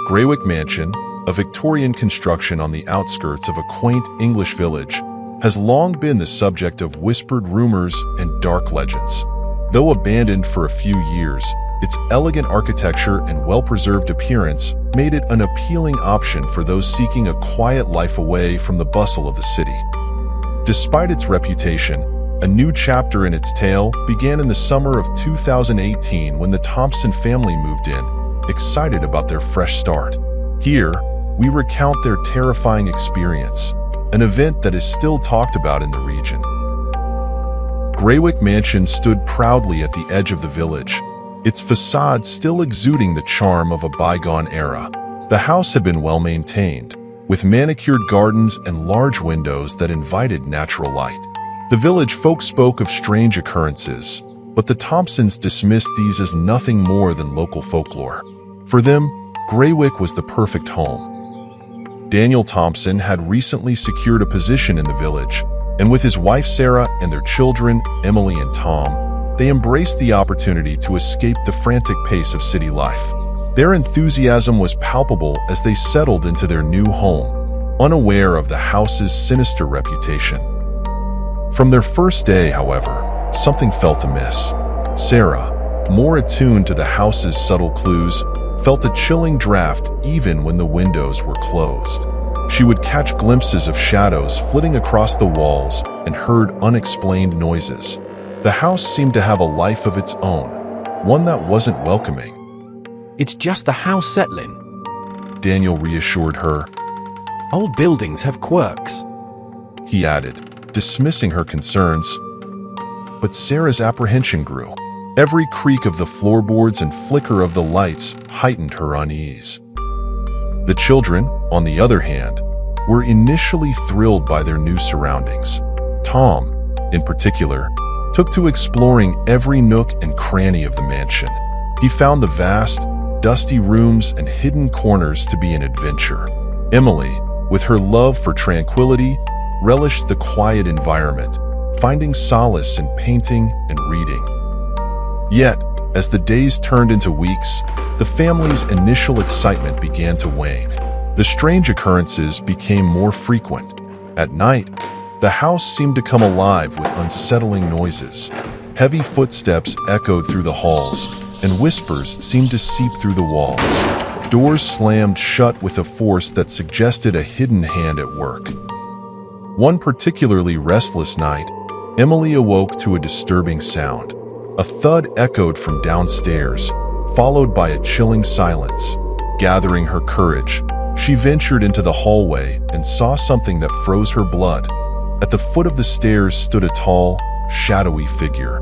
Greywick Mansion, a Victorian construction on the outskirts of a quaint English village, has long been the subject of whispered rumors and dark legends. Though abandoned for a few years, its elegant architecture and well-preserved appearance made it an appealing option for those seeking a quiet life away from the bustle of the city. Despite its reputation, a new chapter in its tale began in the summer of 2018 when the Thompson family moved in, excited about their fresh start. Here, we recount their terrifying experience, an event that is still talked about in the region. Greywick Mansion stood proudly at the edge of the village, its facade still exuding the charm of a bygone era. The house had been well maintained, with manicured gardens and large windows that invited natural light. The village folk spoke of strange occurrences, but the Thompsons dismissed these as nothing more than local folklore. For them, Greywick was the perfect home. Daniel Thompson had recently secured a position in the village, and with his wife Sarah and their children, Emily and Tom, they embraced the opportunity to escape the frantic pace of city life. Their enthusiasm was palpable as they settled into their new home, unaware of the house's sinister reputation. From their first day, however, something felt amiss. Sarah, more attuned to the house's subtle clues, felt a chilling draft even when the windows were closed. She would catch glimpses of shadows flitting across the walls and heard unexplained noises. The house seemed to have a life of its own, one that wasn't welcoming. "It's just the house settling," Daniel reassured her. "Old buildings have quirks," he added, dismissing her concerns. But Sarah's apprehension grew. Every creak of the floorboards and flicker of the lights heightened her unease. The children, on the other hand, were initially thrilled by their new surroundings. Tom, in particular, took to exploring every nook and cranny of the mansion. He found the vast, dusty rooms and hidden corners to be an adventure. Emily, with her love for tranquility, relished the quiet environment, finding solace in painting and reading. Yet, as the days turned into weeks, the family's initial excitement began to wane. The strange occurrences became more frequent. At night, the house seemed to come alive with unsettling noises. Heavy footsteps echoed through the halls, and whispers seemed to seep through the walls. Doors slammed shut with a force that suggested a hidden hand at work. One particularly restless night, Emily awoke to a disturbing sound. A thud echoed from downstairs, followed by a chilling silence. Gathering her courage, she ventured into the hallway and saw something that froze her blood. At the foot of the stairs stood a tall, shadowy figure.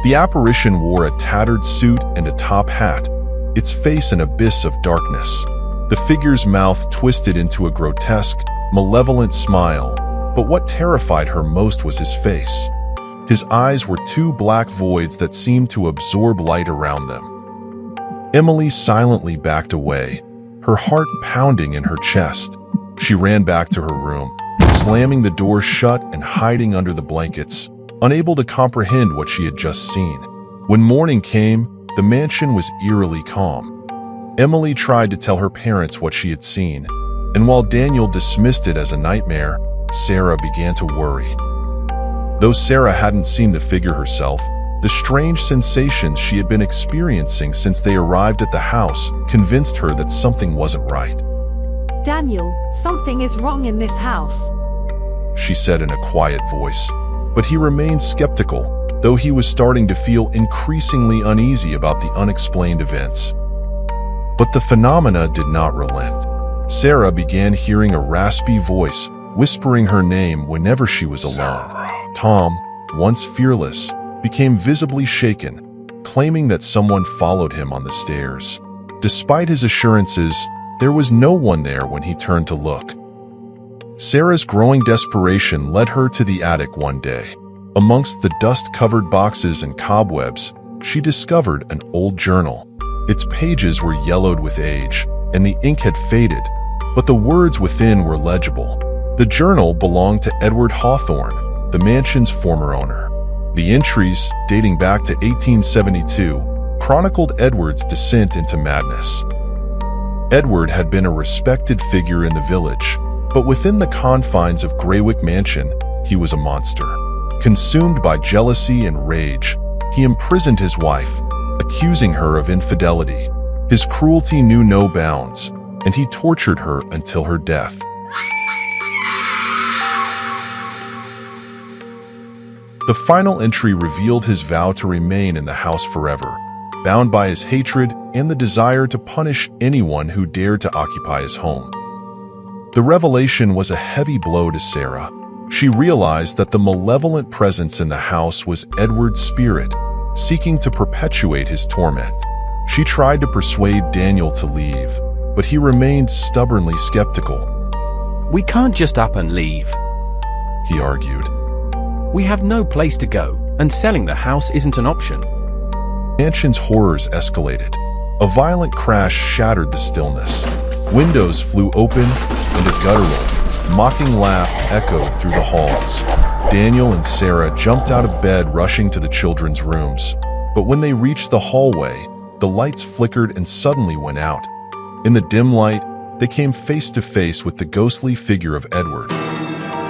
The apparition wore a tattered suit and a top hat, its face an abyss of darkness. The figure's mouth twisted into a grotesque, malevolent smile, but what terrified her most was his face. His eyes were two black voids that seemed to absorb light around them. Emily silently backed away, her heart pounding in her chest. She ran back to her room, slamming the door shut and hiding under the blankets, unable to comprehend what she had just seen. When morning came, the mansion was eerily calm. Emily tried to tell her parents what she had seen, and while Daniel dismissed it as a nightmare, Sarah began to worry. Though Sarah hadn't seen the figure herself, the strange sensations she had been experiencing since they arrived at the house convinced her that something wasn't right. "Daniel, something is wrong in this house," she said in a quiet voice. But he remained skeptical, though he was starting to feel increasingly uneasy about the unexplained events. But the phenomena did not relent. Sarah began hearing a raspy voice whispering her name whenever she was alone. Tom, once fearless, became visibly shaken, claiming that someone followed him on the stairs. Despite his assurances, there was no one there when he turned to look. Sarah's growing desperation led her to the attic one day. Amongst the dust-covered boxes and cobwebs, she discovered an old journal. Its pages were yellowed with age, and the ink had faded, but the words within were legible. The journal belonged to Edward Hawthorne, the mansion's former owner. The entries, dating back to 1872, chronicled Edward's descent into madness. Edward had been a respected figure in the village, but within the confines of Greywick Mansion, he was a monster. Consumed by jealousy and rage, he imprisoned his wife, accusing her of infidelity. His cruelty knew no bounds, and he tortured her until her death. The final entry revealed his vow to remain in the house forever, bound by his hatred and the desire to punish anyone who dared to occupy his home. The revelation was a heavy blow to Sarah. She realized that the malevolent presence in the house was Edward's spirit, seeking to perpetuate his torment. She tried to persuade Daniel to leave, but he remained stubbornly skeptical. We can't just up and leave. He argued. We have no place to go, and selling the house isn't an option. The mansion's horrors escalated. A violent crash shattered the stillness. Windows flew open, and a guttural, mocking laugh echoed through the halls. Daniel and Sarah jumped out of bed, rushing to the children's rooms. But when they reached the hallway, the lights flickered and suddenly went out. In the dim light, they came face to face with the ghostly figure of Edward.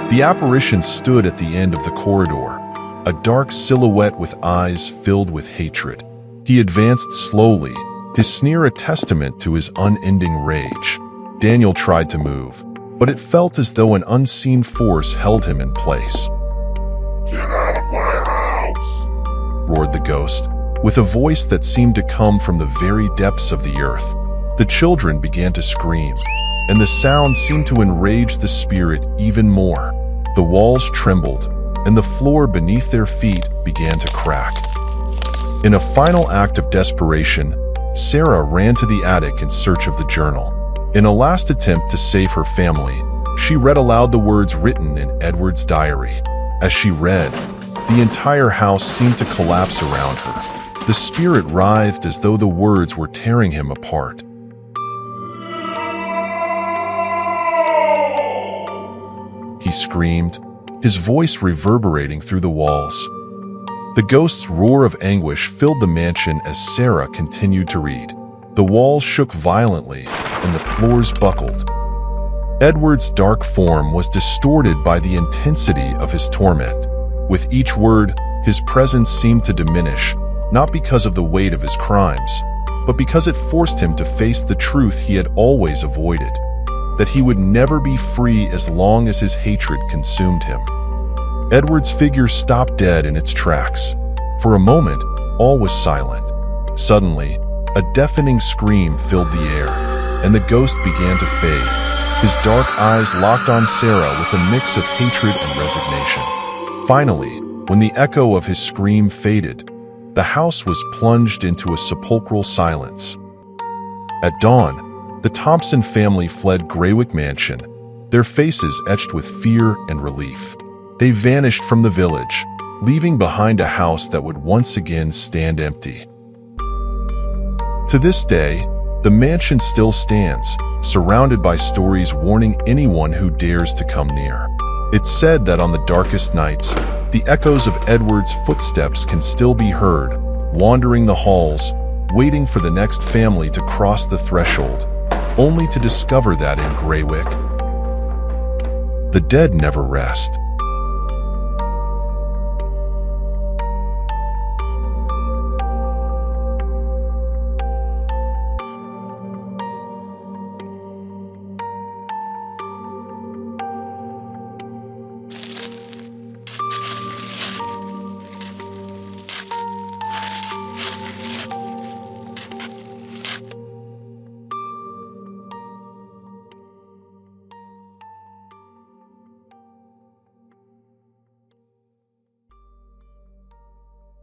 The apparition stood at the end of the corridor, a dark silhouette with eyes filled with hatred. He advanced slowly, his sneer a testament to his unending rage. Daniel tried to move, but it felt as though an unseen force held him in place. "Get out of my house!" roared the ghost, with a voice that seemed to come from the very depths of the earth. The children began to scream, and the sound seemed to enrage the spirit even more. The walls trembled, and the floor beneath their feet began to crack. In a final act of desperation, Sarah ran to the attic in search of the journal. In a last attempt to save her family, she read aloud the words written in Edward's diary. As she read, the entire house seemed to collapse around her. The spirit writhed as though the words were tearing him apart. He screamed, his voice reverberating through the walls. The ghost's roar of anguish filled the mansion as Sarah continued to read. The walls shook violently, and the floors buckled. Edward's dark form was distorted by the intensity of his torment. With each word, his presence seemed to diminish, not because of the weight of his crimes, but because it forced him to face the truth he had always avoided, that he would never be free as long as his hatred consumed him. Edward's figure stopped dead in its tracks. For a moment, all was silent. Suddenly, a deafening scream filled the air, and the ghost began to fade. His dark eyes locked on Sarah with a mix of hatred and resignation. Finally, when the echo of his scream faded, the house was plunged into a sepulchral silence. At dawn, the Thompson family fled Greywick Mansion, their faces etched with fear and relief. They vanished from the village, leaving behind a house that would once again stand empty. To this day, the mansion still stands, surrounded by stories warning anyone who dares to come near. It's said that on the darkest nights, the echoes of Edward's footsteps can still be heard, wandering the halls, waiting for the next family to cross the threshold, only to discover that in Greywick, the dead never rest.